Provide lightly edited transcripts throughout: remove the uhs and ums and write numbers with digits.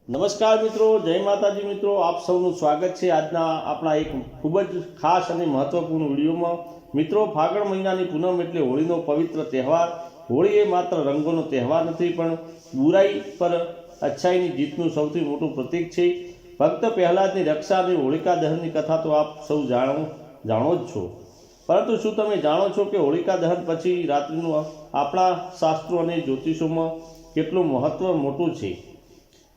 નમસ્કાર મિત્રો, જય માતાજી મિત્રો, આપ સૌનું સ્વાગત છે આજના આપણા એક ખૂબ જ ખાસ અને મહત્વપૂર્ણ વિડીયોમાં। મિત્રો, ફાગણ મહિનાની પૂનમ એટલે હોળીનો પવિત્ર તહેવાર। હોળી એ માત્ર રંગોનો તહેવાર નથી, પણ બુરાઈ પર અચ્છાઈની જીતનું સૌથી મોટું પ્રતીક છે। ભક્ત પ્રહલાદની રક્ષા અને હોળિકા દહનની કથા તો આપ સૌ જાણો જ છો, પરંતુ શું તમે જાણો છો કે હોળિકા દહન પછી રાત્રિનું આપણા શાસ્ત્રો અને જ્યોતિષોમાં કેટલું મહત્વ મોટું છે?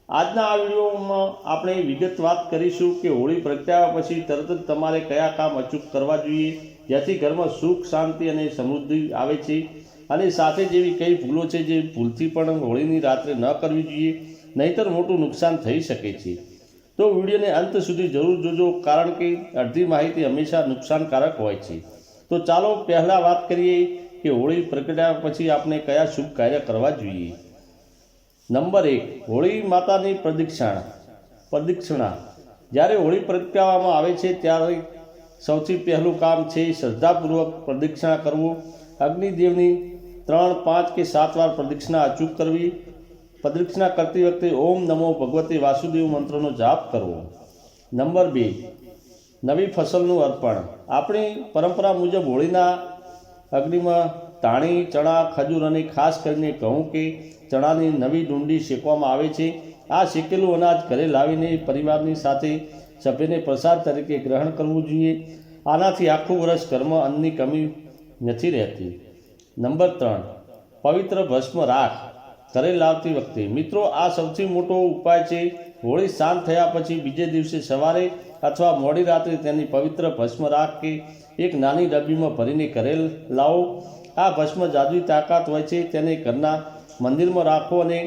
આજના આ વિડીયોમાં આપણે વિગત વાત કરીશું કે હોળી પ્રગટાવ્યા પછી તરત જ તમારે કયા કામ અચૂક કરવા જોઈએ જેથી ઘરમાં સુખ, શાંતિ અને સમૃદ્ધિ આવે છે, અને સાથે જેવી કઈ ભૂલો છે જે ભૂલથી પણ હોળીની રાત્રે ન કરવી જોઈએ, નહીંતર મોટું નુકસાન થઈ શકે છે। તો વિડીયોને અંત સુધી જરૂર જોજો, કારણ કે અડધી માહિતી હંમેશા નુકસાનકારક હોય છે। તો ચાલો પહેલાં વાત કરીએ કે હોળી પ્રગટાવ્યા પછી આપણે કયા શુભ કાર્ય કરવા જોઈએ। નંબર 1, હોળી માતાની પ્રદક્ષિણા। જ્યારે હોળી પ્રગટાવવામાં આવે છે ત્યારે સૌથી પહેલું કામ છે શ્રદ્ધાપૂર્વક પ્રદક્ષિણા કરવું। અગ્નિદેવની 3, 5 કે 7 વાર પ્રદક્ષિણા અચૂક કરવી। પ્રદક્ષિણા કરતી વખતે ઓમ નમો ભગવતે વાસુદેવ મંત્રનો જાપ કરવો। નંબર 2, નવી ફસલનું અર્પણ। આપણી પરંપરા મુજબ હોળીના અગ્નિમાં ધાણી, ચણા, ખજૂર અને ખાસ કરીને ઘઉં કે ચણાની નવી ડુંડી શેકવામાં આવે છે। આ શેકેલું અનાજ ઘરે લાવીને પરિવારની સાથે સભ્યને પ્રસાદ તરીકે ગ્રહણ કરવું જોઈએ। આનાથી આખું વર્ષ ઘરમાં અન્નની કમી નથી રહેતી। નંબર 3, પવિત્ર ભસ્મ રાખ ઘરે લાવતી વખતે। મિત્રો, આ સૌથી મોટો ઉપાય છે। હોળી શાંત થયા પછી બીજે દિવસે સવારે અથવા મોડી રાત્રે તેની પવિત્ર ભસ્મ રાખ કે એક નાની ડબ્બીમાં ભરીને ઘરે લાવો। આ ભસ્મ જાદુઈ તાકાત હોય છે। તેને ઘરના મંદિરમાં રાખો અને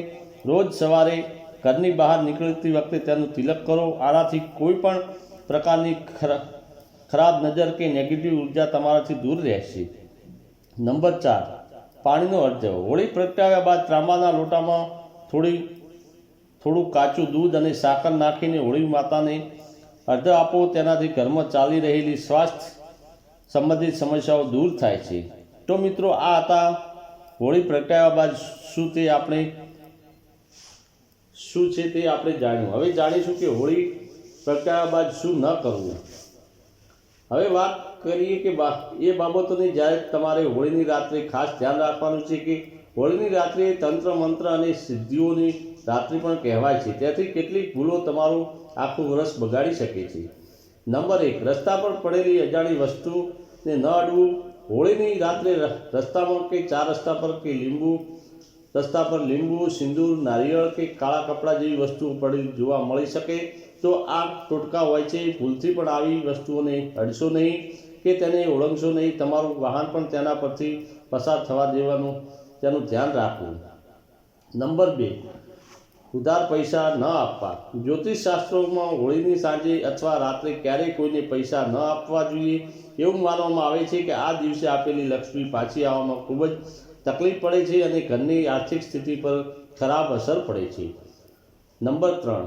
રોજ સવારે ઘરની બહાર નીકળતી વખતે તેનું તિલક કરો। આનાથી કોઈ પણ પ્રકારની ખરાબ નજર કે નેગેટિવ ઉર્જા તમારાથી દૂર રહેશે। નંબર 4, પાણીનો અર્ધ્ય। હોળી પ્રગટાવ્યા બાદ તાંબાના લોટામાં થોડું કાચું દૂધ અને સાકર નાખીને હોળી માતાને અર્ધ્ય આપો। તેનાથી ઘરમાં ચાલી રહેલી સ્વાસ્થ્ય સંબંધિત સમસ્યાઓ દૂર થાય છે। તો મિત્રો, આ હતા હોળી પ્રગટાવ્યા બાદ શું છે તે આપણે જાણ્યું। હવે જાણીશું કે હોળી પ્રગટાવ્યા બાદ શું ન કરવું। હવે વાત કરીએ કે એ બાબતોની જ્યારે તમારે હોળીની રાત્રે ખાસ ધ્યાન રાખવાનું છે કે હોળીની રાત્રે તંત્ર, મંત્ર અને સિદ્ધિઓની રાત્રિ પણ કહેવાય છે। તેથી કેટલીક ભૂલો તમારું આખું વર્ષ બગાડી શકે છે। નંબર 1, રસ્તા પર પડેલી અજાણી વસ્તુને ન અડવું। હોળીની રાત્રે રસ્તામાં કે 4 રસ્તા પર લીંબુ, સિંદૂર, નારિયેળ કે કાળા કપડાં જેવી વસ્તુઓ પડી જોવા મળી શકે તો આ ટોટકા હોય છે। ભૂલથી પણ આવી વસ્તુઓને અડશો નહીં કે તેને ઓળંગશો નહીં। તમારું વાહન પણ તેના પરથી પસાર થવા દેવાનું તેનું ધ્યાન રાખવું। નંબર 2, ઉધાર પૈસા ન આપવા। જ્યોતિષ શાસ્ત્રોમાં હોળીની સાંજે અથવા રાત્રે ક્યારેય કોઈને પૈસા ન આપવા જોઈએ। એવું માનવામાં આવે છે કે આ દિવસે આપેલી લક્ષ્મી પાછી આવવામાં ખૂબ જ તકલીફ પડે છે અને ઘરની આર્થિક સ્થિતિ પર ખરાબ અસર પડે છે। નંબર 3,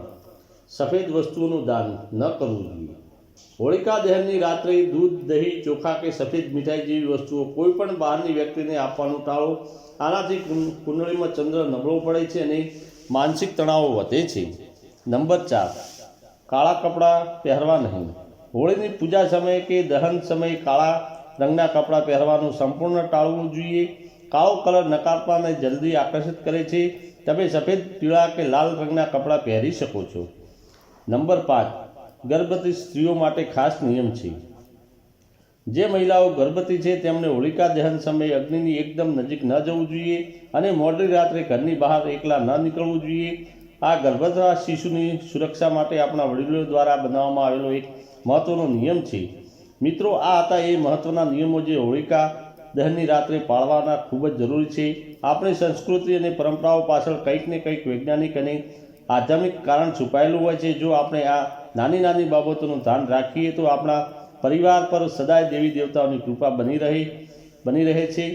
સફેદ વસ્તુઓનું દાન ન કરવું જોઈએ। હોળિકા દહનની રાત્રે દૂધ, દહીં, ચોખા કે સફેદ મીઠાઈ જેવી વસ્તુઓ કોઈ પણ બહારની વ્યક્તિને આપવાનું ટાળો। આનાથી કુંડળીમાં ચંદ્ર નબળો પડે છે અને માનસિક તણાવ વધે છે। નંબર 4, કાળા કપડાં પહેરવા નહીં। હોળીની પૂજા સમયે કે દહન સમયે કાળા રંગના કપડાં પહેરવાનું સંપૂર્ણ ટાળવું જોઈએ। કાળો કલર નકારાત્મકતાને જલ્દી આકર્ષિત કરે છે। તમે સફેદ, પીળા કે લાલ રંગના કપડાં પહેરી શકો છો। નંબર 5, ગર્ભવતી સ્ત્રીઓ માટે ખાસ નિયમ છે। જે મહિલાઓ ગર્ભવતી છે તેમણે હોળિકા દહન સમયે અગ્નિની એકદમ નજીક ન જવું જોઈએ અને મોડી રાત્રે ઘરની બહાર એકલા ન નીકળવું જોઈએ। આ ગર્ભવતી શિશુની સુરક્ષા માટે આપણા વડીલો દ્વારા બનાવવામાં આવેલો એક મહત્વનો નિયમ છે। મિત્રો, આ હતા એ મહત્વના નિયમો જે હોળિકા દહનની રાત્રે પાળવાના ખૂબ જ જરૂરી છે। આપણી સંસ્કૃતિ અને પરંપરાઓ પાછળ કંઈક ને કંઈક વૈજ્ઞાનિક અને આધ્યાત્મિક કારણ છુપાયેલું હોય છે। જો આપણે આ નાની નાની બાબતોનું ધ્યાન રાખીએ તો આપણા પરિવાર પર સદાય દેવી દેવતાઓની કૃપા બની રહે છે।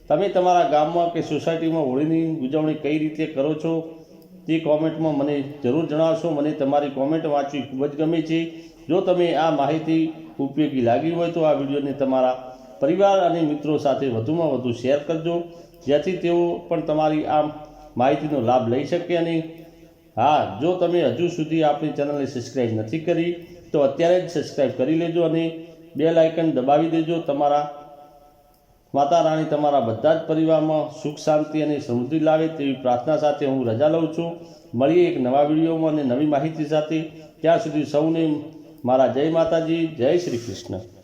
તમે તમારા ગામમાં કે સોસાયટીમાં હોળીની ઉજવણી કઈ રીતે કરો છો તે કોમેન્ટમાં મને જરૂર જણાવશો। મને તમારી કોમેન્ટ વાંચવી ખૂબ જ ગમે છે। જો તમે આ માહિતી ઉપયોગી લાગી હોય તો આ વિડીયોને તમારા પરિવાર અને મિત્રો સાથે વધુમાં વધુ શેર કરજો, જેથી તેઓ પણ તમારી આ માહિતીનો લાભ લઈ શકે અને હા, જો તમે હજુ સુધી આપણી ચેનલને સબસ્ક્રાઈબ નથી કરી તો અત્યારે જ સબસ્ક્રાઈબ કરી લેજો અને બેલ આઇકન દબાવી દેજો. તમારા માતા રાણી તમારા બધા જ પરિવારમાં સુખ શાંતિ અને સમૃદ્ધિ લાવે તેવી પ્રાર્થના સાથે હું રજા લઉં છું. મળીએ એક નવા વિડીયોમાં અને નવી માહિતી સાથે. ત્યાં સુધી સૌને મારા જય માતાજી, જય શ્રી કૃષ્ણ.